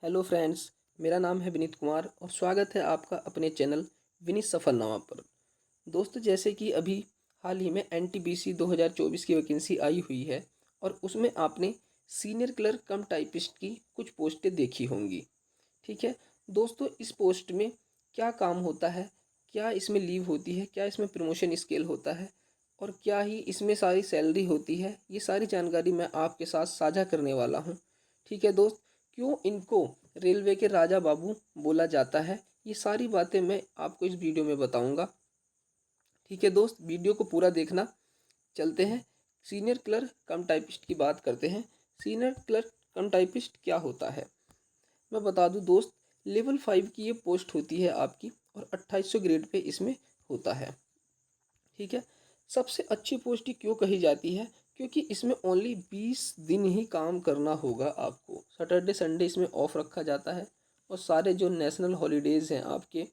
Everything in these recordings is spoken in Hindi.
Hello friends. मेरा नाम है विनीत कुमार और स्वागत है आपका अपने चैनल विनीत सफरनामा पर। दोस्तों, जैसे कि अभी हाल ही में एनटीपीसी 2024 की वैकेंसी आई हुई है और उसमें आपने सीनियर क्लर्क कम टाइपिस्ट की कुछ पोस्टें देखी होंगी। ठीक है दोस्तों, इस पोस्ट में क्या काम होता है, क्या इसमें लीव होती है, क्या इसमें प्रमोशन स्केल होता है और क्या ही इसमें सारी सैलरी होती है, ये सारी जानकारी मैं आपके साथ साझा करने वाला हूँ। ठीक है दोस्त, क्यों इनको रेलवे के राजा बाबू बोला जाता है, ये सारी बातें मैं आपको इस वीडियो में बताऊंगा। ठीक है दोस्त, वीडियो को पूरा देखना। चलते हैं सीनियर क्लर्क कम टाइपिस्ट की बात करते हैं। सीनियर क्लर्क कम टाइपिस्ट क्या होता है, मैं बता दूं दोस्त। लेवल 5 की ये पोस्ट होती है आपकी और 2800 ग्रेड पे इसमें होता है। ठीक है, सबसे अच्छी पोस्ट ही क्यों कही जाती है, क्योंकि इसमें ओनली 20 दिन ही काम करना होगा आपको। सैटरडे संडे इसमें ऑफ रखा जाता है और सारे जो नेशनल हॉलीडेज़ हैं आपके,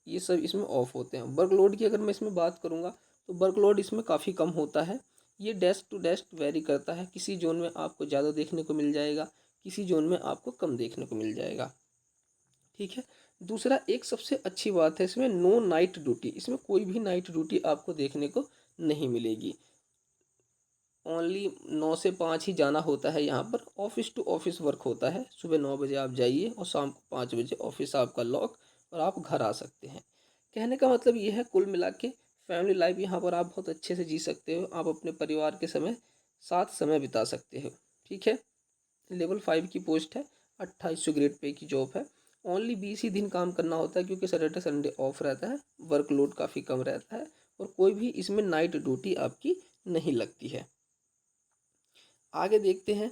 ये सब इसमें ऑफ होते हैं। वर्कलोड की अगर मैं इसमें बात करूँगा तो वर्कलोड इसमें काफ़ी कम होता है। ये डेस्क टू डेस्क वेरी करता है, किसी जोन में आपको ज़्यादा देखने को मिल जाएगा, किसी जोन में आपको कम देखने को मिल जाएगा। ठीक है, दूसरा एक सबसे अच्छी बात है इसमें नो नाइट ड्यूटी, इसमें कोई भी नाइट ड्यूटी आपको देखने को नहीं मिलेगी। ओनली 9 से 5 ही जाना होता है। यहाँ पर ऑफिस टू ऑफिस वर्क होता है। सुबह 9 बजे आप जाइए और शाम को 5 बजे ऑफिस आपका लॉक और आप घर आ सकते हैं। कहने का मतलब ये है, कुल मिला के फैमिली लाइफ यहाँ पर आप बहुत अच्छे से जी सकते हो। आप अपने परिवार के साथ समय बिता सकते हो। ठीक है, लेवल 5 की पोस्ट है, 2800 ग्रेड पे की जॉब है। ओनली 20 ही दिन काम करना होता है क्योंकि सैटरडे संडे ऑफ रहता है। वर्कलोड काफ़ी कम रहता है और कोई भी इसमें नाइट ड्यूटी आपकी नहीं लगती है। आगे देखते हैं,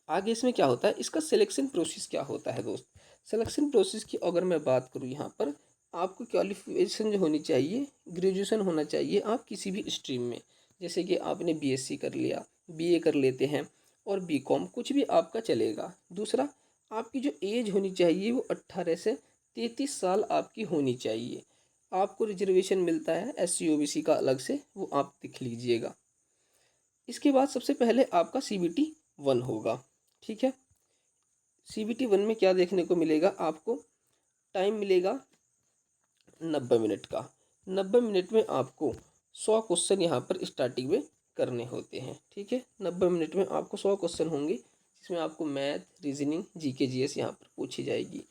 आगे इसमें क्या होता है, इसका सिलेक्शन प्रोसेस क्या होता है दोस्त। सिलेक्शन प्रोसेस की अगर मैं बात करूँ, यहाँ पर आपको क्वालिफिकेशन जो होनी चाहिए, ग्रेजुएशन होना चाहिए आप किसी भी स्ट्रीम में। जैसे कि आपने बीएससी कर लिया, बीए कर लेते हैं और बीकॉम, कुछ भी आपका चलेगा। दूसरा, आपकी जो एज होनी चाहिए वो 18 से 33 साल आपकी होनी चाहिए। आपको रिजर्वेशन मिलता है एससी ओबीसी का अलग से, वो आप लिख लीजिएगा। इसके बाद सबसे पहले आपका सीबीटी 1 होगा। ठीक है, सीबीटी 1 में क्या देखने को मिलेगा आपको, टाइम मिलेगा 90 मिनट का। 90 मिनट में आपको 100 क्वेश्चन यहाँ पर स्टार्टिंग में करने होते हैं। ठीक है, 90 मिनट में आपको 100 क्वेश्चन होंगे जिसमें आपको मैथ, रीजनिंग, जीके जीएस यहाँ पर पूछी जाएगी।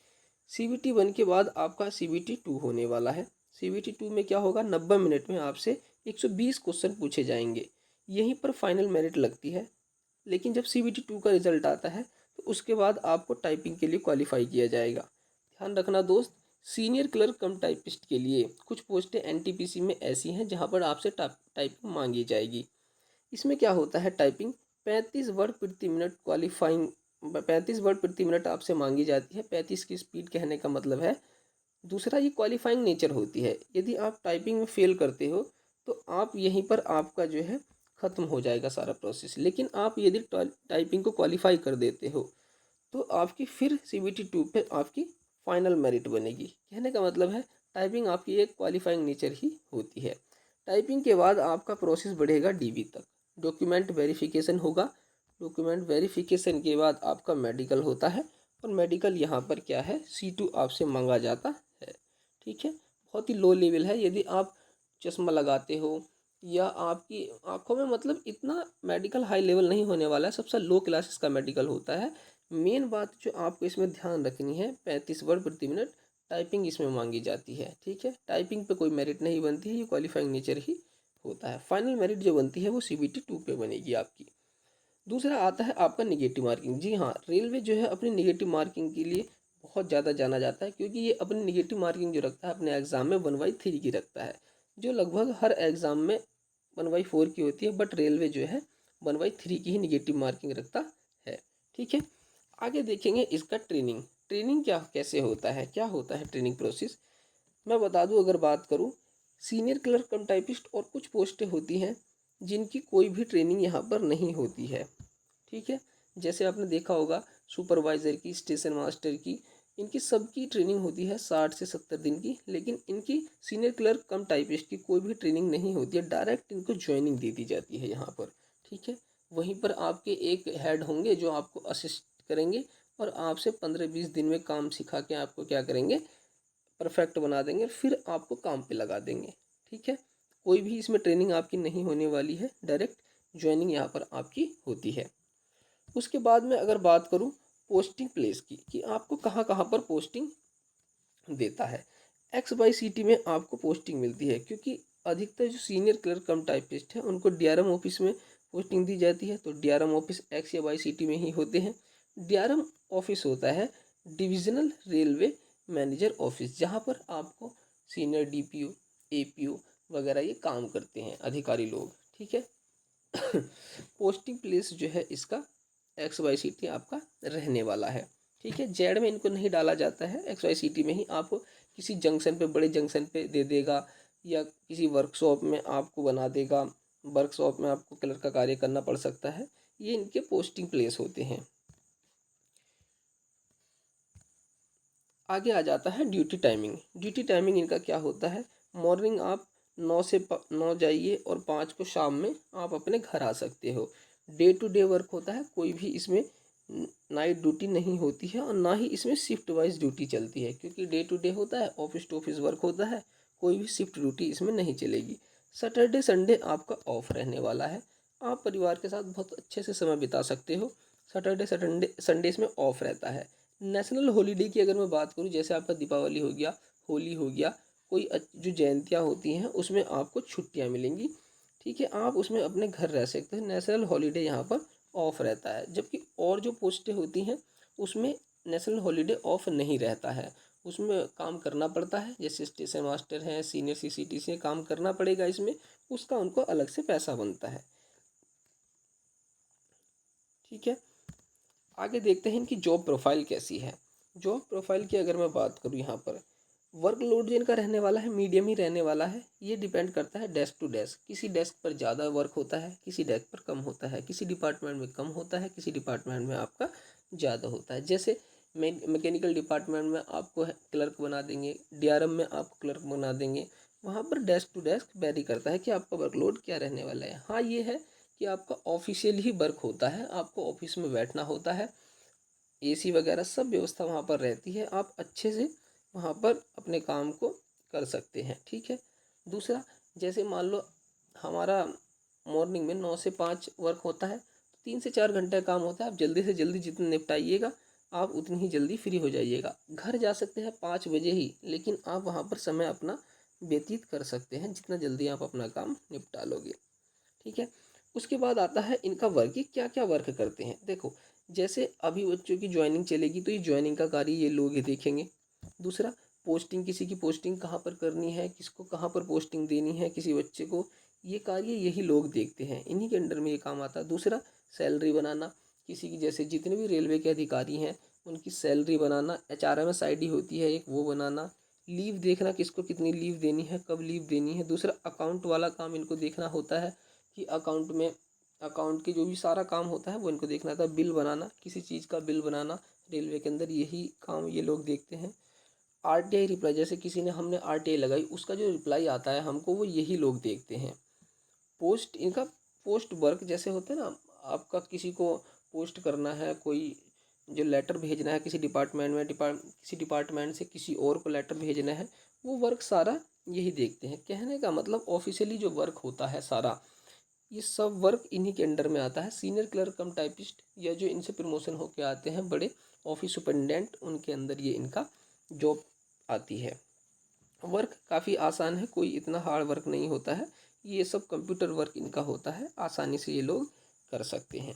सीबीटी 1 के बाद आपका सीबीटी 2 होने वाला है। सीबीटी 2 में क्या होगा, 90 मिनट में आपसे 120 क्वेश्चन पूछे जाएंगे। यहीं पर फाइनल मेरिट लगती है। लेकिन जब सीबीटी 2 का रिजल्ट आता है तो उसके बाद आपको टाइपिंग के लिए क्वालिफाई किया जाएगा। ध्यान रखना दोस्त, सीनियर क्लर्क कम टाइपिस्ट के लिए कुछ पोस्टें एनटीपीसी में ऐसी हैं जहां पर आपसे टाइपिंग मांगी जाएगी। इसमें क्या होता है, टाइपिंग 35 वर्ड प्रति मिनट क्वालिफाइंग, 35 वर्ड प्रति मिनट आपसे मांगी जाती है। 35 की स्पीड कहने का मतलब है। दूसरा, ये क्वालिफाइंग नेचर होती है। यदि आप टाइपिंग में फेल करते हो तो आप यहीं पर आपका जो है ख़त्म हो जाएगा सारा प्रोसेस। लेकिन आप यदि टाइपिंग को क्वालिफाई कर देते हो तो आपकी फिर सीबीटी 2 पे आपकी फाइनल मेरिट बनेगी। कहने का मतलब है, टाइपिंग आपकी एक क्वालिफाइंग नेचर ही होती है। टाइपिंग के बाद आपका प्रोसेस बढ़ेगा डीवी तक। डॉक्यूमेंट वेरिफिकेशन होगा। डॉक्यूमेंट वेरिफिकेशन के बाद आपका मेडिकल होता है और मेडिकल यहाँ पर क्या है, C2 आपसे मांगा जाता है। ठीक है, बहुत ही लो लेवल है। यदि आप चश्मा लगाते हो या आपकी आंखों में, मतलब इतना मेडिकल हाई लेवल नहीं होने वाला है, सबसे लो क्लासेस का मेडिकल होता है। मेन बात जो आपको इसमें ध्यान रखनी है, 35 वर्ड प्रति मिनट टाइपिंग इसमें मांगी जाती है। ठीक है, टाइपिंग पे कोई मेरिट नहीं बनती है, ये क्वालिफाइंग नेचर ही होता है। फाइनल मेरिट जो बनती है वो सीबीटी 2 पे बनेगी आपकी। दूसरा आता है आपका निगेटिव मार्किंग। जी हाँ, रेलवे जो है अपनी निगेटिव मार्किंग के लिए बहुत ज़्यादा जाना जाता है, क्योंकि ये अपनी निगेटिव मार्किंग जो रखता है अपने एग्ज़ाम में 1/3 की रखता है, जो लगभग हर एग्ज़ाम में 1/4 की होती है। बट रेलवे जो है 1/3 की ही निगेटिव मार्किंग रखता है। ठीक है, आगे देखेंगे इसका ट्रेनिंग। ट्रेनिंग क्या कैसे होता है, क्या होता है ट्रेनिंग प्रोसेस, मैं बता दूं। अगर बात करूं, सीनियर क्लर्क कम टाइपिस्ट और कुछ पोस्टें होती हैं जिनकी कोई भी ट्रेनिंग यहाँ पर नहीं होती है। ठीक है, जैसे आपने देखा होगा सुपरवाइज़र की, स्टेशन मास्टर की, इनकी सबकी ट्रेनिंग होती है 60 से 70 दिन की। लेकिन इनकी सीनियर क्लर्क कम टाइपिस्ट की कोई भी ट्रेनिंग नहीं होती है, डायरेक्ट इनको ज्वाइनिंग दे दी जाती है यहाँ पर। ठीक है, वहीं पर आपके एक हेड होंगे जो आपको असिस्ट करेंगे और आपसे 15-20 दिन में काम सिखा के आपको क्या करेंगे, परफेक्ट बना देंगे, फिर आपको काम पे लगा देंगे। ठीक है, कोई भी इसमें ट्रेनिंग आपकी नहीं होने वाली है, डायरेक्ट ज्वाइनिंग यहाँ पर आपकी होती है। उसके बाद में अगर बात करूँ पोस्टिंग प्लेस की, कि आपको कहाँ कहाँ पर पोस्टिंग देता है। XYCT में आपको पोस्टिंग मिलती है, क्योंकि अधिकतर जो सीनियर क्लर्क कम टाइपिस्ट हैं उनको DRM ऑफिस में पोस्टिंग दी जाती है, तो DRM ऑफिस X या YCT में ही होते हैं। DRM ऑफिस होता है डिविजनल रेलवे मैनेजर ऑफिस, जहाँ पर आपको सीनियर DPO APO वगैरह ये काम करते हैं अधिकारी लोग। ठीक है, पोस्टिंग प्लेस जो है इसका XYCT आपका रहने वाला है। ठीक है, जेड में इनको नहीं डाला जाता है, XYCT में ही आपको किसी जंक्शन पे, बड़े जंक्शन पे दे देगा, या किसी वर्कशॉप में आपको बना देगा, वर्कशॉप में आपको क्लर्क का कार्य करना पड़ सकता है। ये इनके पोस्टिंग प्लेस होते हैं। आगे आ जाता है ड्यूटी टाइमिंग। ड्यूटी टाइमिंग इनका क्या होता है, मॉर्निंग आप 9 से 9 जाइए और 5 को शाम में आप अपने घर आ सकते हो। डे टू डे वर्क होता है, कोई भी इसमें नाइट ड्यूटी नहीं होती है, और ना ही इसमें शिफ्ट वाइज ड्यूटी चलती है, क्योंकि डे टू डे होता है, ऑफिस टू ऑफिस वर्क होता है, कोई भी शिफ्ट ड्यूटी इसमें नहीं चलेगी। सैटरडे संडे आपका ऑफ रहने वाला है, आप परिवार के साथ बहुत अच्छे से समय बिता सकते हो। सैटरडे संडे संडे इसमें ऑफ रहता है। नेशनल हॉलीडे की अगर मैं बात करूँ, जैसे आपका दीपावली हो गया, होली हो गया, कोई जो जयंतियाँ होती हैं उसमें आपको छुट्टियाँ मिलेंगी। ठीक है, आप उसमें अपने घर रह सकते हैं, नेशनल हॉलीडे यहाँ पर ऑफ रहता है। जबकि और जो पोस्टें होती हैं उसमें नेशनल हॉलीडे ऑफ नहीं रहता है, उसमें काम करना पड़ता है। जैसे स्टेशन मास्टर हैं, सीनियर CCT से काम करना पड़ेगा इसमें, उसका उनको अलग से पैसा बनता है। ठीक है, आगे देखते हैं इनकी जॉब प्रोफाइल कैसी है। जॉब प्रोफाइल की अगर मैं बात करूँ, यहाँ पर वर्कलोड जो इनका रहने वाला है मीडियम ही रहने वाला है। ये डिपेंड करता है डेस्क टू डेस्क, किसी डेस्क पर ज़्यादा वर्क होता है, किसी डेस्क पर कम होता है, किसी डिपार्टमेंट में कम होता है, किसी डिपार्टमेंट में आपका ज़्यादा होता है। जैसे मैकेनिकल डिपार्टमेंट में आपको क्लर्क बना देंगे, DRM में आपको क्लर्क बना देंगे, वहाँ पर डेस्क टू डेस्क वेरी करता है कि आपका वर्कलोड क्या रहने वाला है। हाँ, ये है कि आपका ऑफिशियल ही वर्क होता है, आपको ऑफिस में बैठना होता है, AC वगैरह सब व्यवस्था वहाँ पर रहती है, आप अच्छे से वहाँ पर अपने काम को कर सकते हैं। ठीक है, दूसरा, जैसे मान लो हमारा मॉर्निंग में 9 से 5 वर्क होता है, तो 3 से 4 घंटे काम होता है। आप जल्दी से जल्दी जितना निपटाइएगा, आप उतनी ही जल्दी फ्री हो जाइएगा। घर जा सकते हैं 5 बजे ही, लेकिन आप वहाँ पर समय अपना व्यतीत कर सकते हैं जितना जल्दी आप अपना काम निपटा लोगे। ठीक है, उसके बाद आता है इनका वर्क, ये क्या क्या वर्क करते हैं। देखो, जैसे अभी बच्चों की ज्वाइनिंग चलेगी, तो ये ज्वाइनिंग का कार्य ये लोग ही देखेंगे। दूसरा, पोस्टिंग, किसी की पोस्टिंग कहाँ पर करनी है, किसको कहाँ पर पोस्टिंग देनी है, किसी बच्चे को, ये कार्य यही लोग देखते हैं, इन्हीं के अंडर में ये काम आता है। दूसरा, सैलरी बनाना, किसी की, जैसे जितने भी रेलवे के अधिकारी हैं उनकी सैलरी बनाना, HRMS ID होती है एक, वो बनाना। लीव देखना, किसको कितनी लीव देनी है, कब लीव देनी है। दूसरा, अकाउंट वाला काम इनको देखना होता है, कि अकाउंट के जो भी सारा काम होता है वो इनको देखना था। बिल बनाना, किसी चीज़ का बिल बनाना रेलवे के अंदर, यही काम ये लोग देखते हैं। RTI रिप्लाई, जैसे किसी ने, हमने RTI लगाई, उसका जो रिप्लाई आता है हमको, वो यही लोग देखते हैं। पोस्ट, इनका पोस्ट वर्क जैसे होते हैं ना, आपका किसी को पोस्ट करना है, कोई जो लेटर भेजना है किसी डिपार्टमेंट में, किसी डिपार्टमेंट से किसी और को लेटर भेजना है, वो वर्क सारा यही देखते हैं। कहने का मतलब ऑफिशियली जो वर्क होता है सारा, ये सब वर्क इन्हीं के अंडर में आता है। सीनियर क्लर्क कम टाइपिस्ट, या जो इनसे प्रमोशन होके आते हैं बड़े ऑफिस सुपरिटेंडेंट, उनके अंदर ये इनका जॉब आती है। वर्क काफ़ी आसान है, कोई इतना हार्ड वर्क नहीं होता है, ये सब कंप्यूटर वर्क इनका होता है, आसानी से ये लोग कर सकते हैं।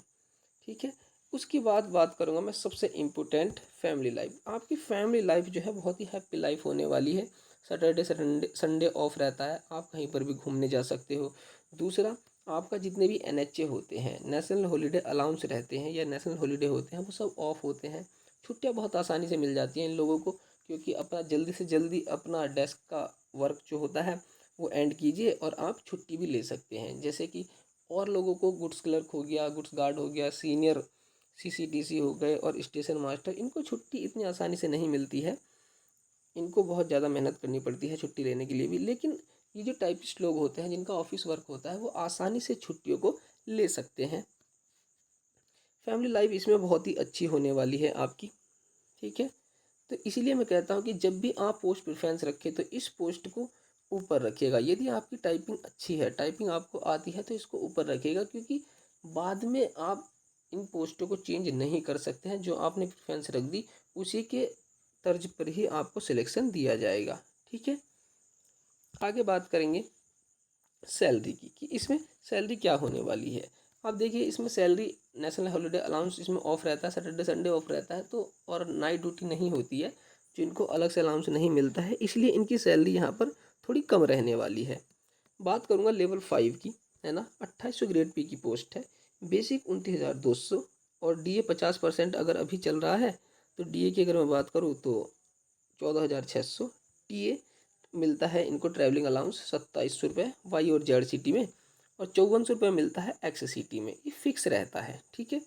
ठीक है, उसकी बात करूँगा मैं सबसे इम्पोर्टेंट, फैमिली लाइफ। आपकी फैमिली लाइफ जो है बहुत ही हैप्पी लाइफ होने वाली है। सैटरडे संडे ऑफ रहता है, आप कहीं पर भी घूमने जा सकते हो। दूसरा, आपका जितने भी NHA होते हैं, नेशनल हॉलीडे अलाउंस रहते हैं या नेशनल हॉलीडे होते हैं, वो सब ऑफ होते हैं। छुट्टियाँ बहुत आसानी से मिल जाती हैं इन लोगों को, क्योंकि अपना जल्दी से जल्दी अपना डेस्क का वर्क जो होता है वो एंड कीजिए और आप छुट्टी भी ले सकते हैं। जैसे कि और लोगों को गुड्स क्लर्क हो गया, गुड्स गार्ड हो गया, सीनियर CCTC हो गए और स्टेशन मास्टर, इनको छुट्टी इतनी आसानी से नहीं मिलती है, इनको बहुत ज़्यादा मेहनत करनी पड़ती है छुट्टी लेने के लिए भी। लेकिन ये जो टाइपिस्ट लोग होते हैं जिनका ऑफिस वर्क होता है, वो आसानी से छुट्टियों को ले सकते हैं। फैमिली लाइफ इसमें बहुत ही अच्छी होने वाली है आपकी, ठीक है। तो इसीलिए मैं कहता हूँ कि जब भी आप पोस्ट प्रेफरेंस रखें तो इस पोस्ट को ऊपर रखिएगा। यदि आपकी टाइपिंग अच्छी है, टाइपिंग आपको आती है, तो इसको ऊपर रखिएगा, क्योंकि बाद में आप इन पोस्टों को चेंज नहीं कर सकते हैं। जो आपने प्रेफरेंस रख दी उसी के तर्ज पर ही आपको सिलेक्शन दिया जाएगा, ठीक है। आगे बात करेंगे सैलरी की, कि इसमें सैलरी क्या होने वाली है। आप देखिए इसमें सैलरी, नेशनल हॉलीडे अलाउंस इसमें ऑफ रहता है, सैटरडे संडे ऑफ रहता है, तो और नाइट ड्यूटी नहीं होती है, जिनको अलग से अलाउंस नहीं मिलता है, इसलिए इनकी सैलरी यहाँ पर थोड़ी कम रहने वाली है। बात करूँगा लेवल 5 की, है ना। 2800 ग्रेड पे की पोस्ट है। बेसिक 29,200 और डीए 50% अगर अभी चल रहा है, तो डीए की अगर मैं बात करूँ तो 14,600। टीए मिलता है इनको ट्रैवलिंग अलाउंस 2700 रुपये वाई और जेड सिटी में, और 5400 रुपये मिलता है एक्स सिटी में। ये फिक्स रहता है, ठीक है।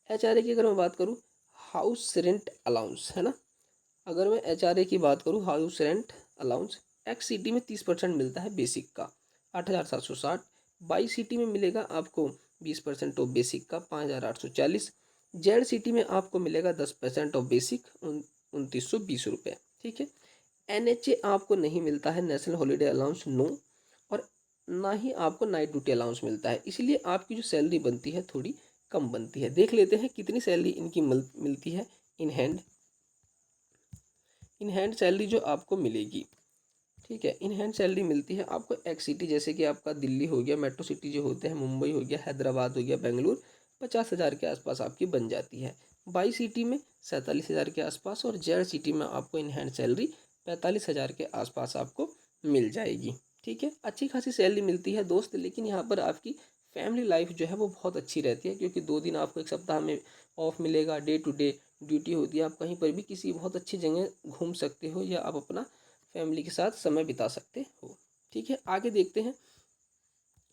एचआरए की अगर मैं बात करूँ, हाउस रेंट अलाउंस, है ना। अगर मैं एचआरए की बात करूँ, house rent allowance x city में 30% मिलता है बेसिक का, 8,760। बाई सिटी में मिलेगा आपको 20% ऑफ बेसिक का, 5,840। जेड सिटी में आपको मिलेगा 10% ऑफ बेसिक, 2,920 रुपये, ठीक है। एनएचए आपको नहीं मिलता है, नेशनल हॉलीडे अलाउंस नो, और ना ही आपको नाइट ड्यूटी अलाउंस मिलता है, इसलिए आपकी जो सैलरी बनती है थोड़ी कम बनती है। देख लेते हैं कितनी सैलरी इनकी मिलती है in hand. In hand salary जो आपको मिलेगी, ठीक है, इन हैंड सैलरी मिलती है आपको एक्स सिटी, जैसे कि आपका दिल्ली हो गया, मेट्रो सिटी जो होते हैं, मुंबई हो गया, हैदराबाद हो गया, बेंगलुरु, 50,000 के आसपास आपकी बन जाती है। बाई सिटी में 47,000 के आसपास, और जेड सिटी में आपको इन हैंड सैलरी 45,000 के आसपास आपको मिल जाएगी, ठीक है। अच्छी खासी सैलरी मिलती है दोस्त, लेकिन यहाँ पर आपकी फैमिली लाइफ जो है वो बहुत अच्छी रहती है, क्योंकि 2 दिन आपको एक सप्ताह में ऑफ मिलेगा, डे टू डे ड्यूटी होती है, आप कहीं पर भी किसी बहुत अच्छी जगह घूम सकते हो, या आप अपना फैमिली के साथ समय बिता सकते हो, ठीक है। आगे देखते हैं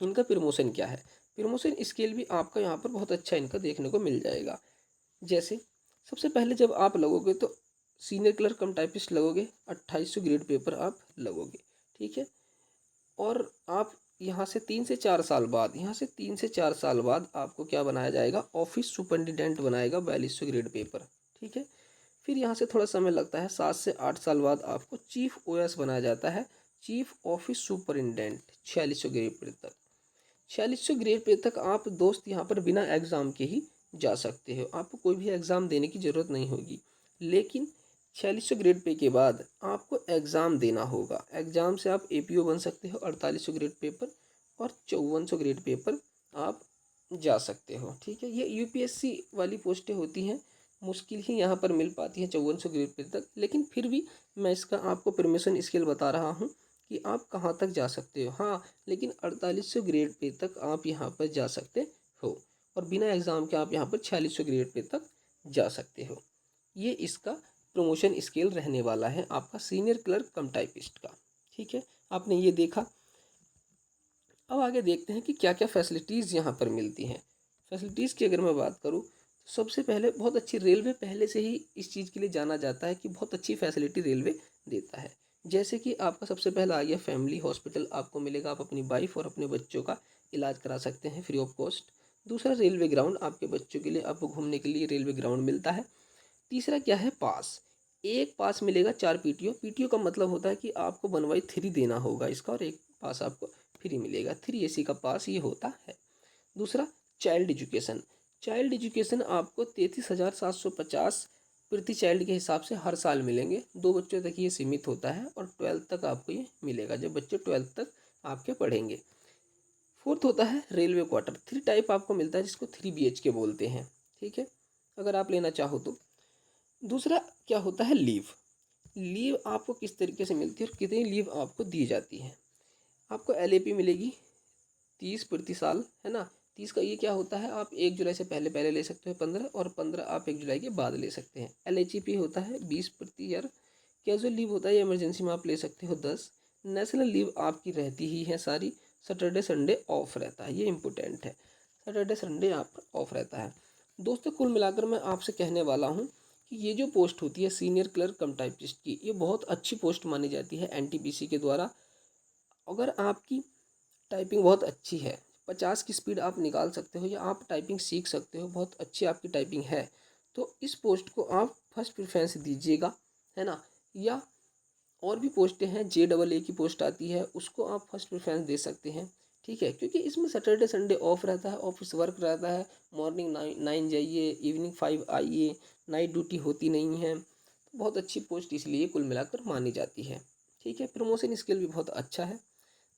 इनका प्रमोशन क्या है। प्रमोशन स्केल भी आपका यहाँ पर बहुत अच्छा इनका देखने को मिल जाएगा। जैसे सबसे पहले जब आप लगोगे तो सीनियर क्लर्क कम टाइपिस्ट लगोगे, 2800 ग्रेड पेपर आप लगोगे, ठीक है। और आप यहाँ से 3 से 4 साल बाद आपको क्या बनाया जाएगा, ऑफिस सुपरिटेंडेंट बनाएगा, 4200 ग्रेड पेपर, ठीक है। फिर यहाँ से थोड़ा समय लगता है, 7 से 8 साल बाद आपको चीफ ओएस बनाया जाता है, chief office superintendent, 4600 grade pay तक। 4600 ग्रेड पे तक आप दोस्त यहाँ पर बिना एग्ज़ाम के ही जा सकते हो, आपको कोई भी एग्ज़ाम देने की ज़रूरत नहीं होगी। लेकिन 4600 ग्रेड पे के बाद आपको एग्ज़ाम देना होगा, एग्ज़ाम से आप एपीओ बन सकते हो, 4800 ग्रेड पेपर और 5400 ग्रेड पेपर आप जा सकते हो, ठीक है। ये यूपीएससी वाली पोस्टें होती हैं, मुश्किल ही यहाँ पर मिल पाती है 5400 ग्रेड पे तक, लेकिन फिर भी मैं इसका आपको परमिशन स्केल बता रहा हूँ कि आप कहाँ तक जा सकते हो। हाँ, लेकिन 4800 ग्रेड पे तक आप यहाँ पर जा सकते हो, और बिना एग्ज़ाम के आप यहाँ पर 4600 ग्रेड पे तक जा सकते हो। ये इसका प्रमोशन स्केल रहने वाला है आपका सीनियर क्लर्क कम टाइपिस्ट का, ठीक है। आपने ये देखा। अब आगे देखते हैं कि क्या क्या फैसिलिटीज़ यहाँ पर मिलती हैं। फैसिलिटीज़ की अगर मैं बात करूँ तो सबसे पहले बहुत अच्छी रेलवे, पहले से ही इस चीज़ के लिए जाना जाता है कि बहुत अच्छी फैसिलिटी रेलवे देता है। जैसे कि आपका सबसे पहला आ गया फैमिली हॉस्पिटल आपको मिलेगा, आप अपनी वाइफ और अपने बच्चों का इलाज करा सकते हैं फ्री ऑफ कॉस्ट। दूसरा रेलवे ग्राउंड, आपके बच्चों के लिए आपको घूमने के लिए रेलवे ग्राउंड मिलता है। तीसरा क्या है, पास। एक पास मिलेगा 4 पीटीओ। पीटीओ का मतलब होता है कि आपको 1/3 देना होगा इसका, और एक पास आपको फ्री मिलेगा, 3 एसी का पास ये होता है। दूसरा चाइल्ड एजुकेशन। चाइल्ड एजुकेशन आपको 33,750 प्रति चाइल्ड के हिसाब से हर साल मिलेंगे, 2 बच्चों तक ये सीमित होता है, और 12th तक आपको ये मिलेगा, जब बच्चे 12th तक आपके पढ़ेंगे। फोर्थ होता है रेलवे क्वार्टर, 3 टाइप आपको मिलता है, जिसको 3 BHK बोलते हैं, ठीक है, अगर आप लेना चाहो तो। दूसरा क्या होता है, लीव। लीव आपको किस तरीके से मिलती है और कितनी लीव आपको दी जाती है। आपको LAP मिलेगी 30 प्रति साल, है ना। 30 का ये क्या होता है, आप 1 जुलाई से पहले पहले ले सकते हो 15, और 15 आप 1 जुलाई के बाद ले सकते हैं। LHEP होता है 20 प्रति ईयर। कैजुअल लीव होता है, ये इमरजेंसी में आप ले सकते हो 10। नेशनल लीव आपकी रहती ही है सारी, सैटरडे संडे ऑफ रहता है, ये इंपॉर्टेंट है, सैटरडे संडे आप ऑफ रहता है। दोस्तों कुल मिलाकर मैं आपसे कहने वाला हूँ कि ये जो पोस्ट होती है सीनियर क्लर्क कम टाइपिस्ट की, ये बहुत अच्छी पोस्ट मानी जाती है NTPC के द्वारा। अगर आपकी टाइपिंग बहुत अच्छी है, 50 की स्पीड आप निकाल सकते हो या आप टाइपिंग सीख सकते हो, बहुत अच्छी आपकी टाइपिंग है, तो इस पोस्ट को आप फर्स्ट प्रेफरेंस दीजिएगा, है ना। या और भी पोस्टें हैं, JAA की पोस्ट आती है, उसको आप फर्स्ट प्रेफरेंस दे सकते हैं, ठीक है, क्योंकि इसमें सैटरडे संडे ऑफ रहता है, ऑफिस वर्क रहता है, मॉर्निंग 9 जाइए, इवनिंग 5 आइए, नाइट ड्यूटी होती नहीं है। तो बहुत अच्छी पोस्ट इसलिए कुल मिलाकर मानी जाती है, ठीक है। प्रमोशन स्किल भी बहुत अच्छा है।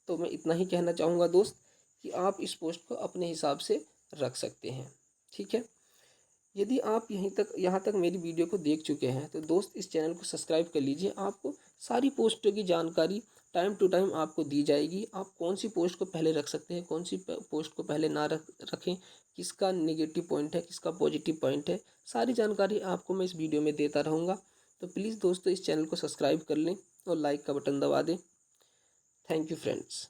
तो मैं इतना ही कहना चाहूँगा दोस्त कि आप इस पोस्ट को अपने हिसाब से रख सकते हैं, ठीक है। यदि आप यहाँ तक मेरी वीडियो को देख चुके हैं तो दोस्त इस चैनल को सब्सक्राइब कर लीजिए। आपको सारी पोस्टों की जानकारी टाइम टू टाइम आपको दी जाएगी। आप कौन सी पोस्ट को पहले रख सकते हैं, कौन सी पोस्ट को पहले ना रखें, किसका नेगेटिव पॉइंट है, किसका पॉजिटिव पॉइंट है, सारी जानकारी आपको मैं इस वीडियो में देता रहूँगा। तो प्लीज़ दोस्तों इस चैनल को सब्सक्राइब कर लें और लाइक का बटन दबा दें। Thank you friends.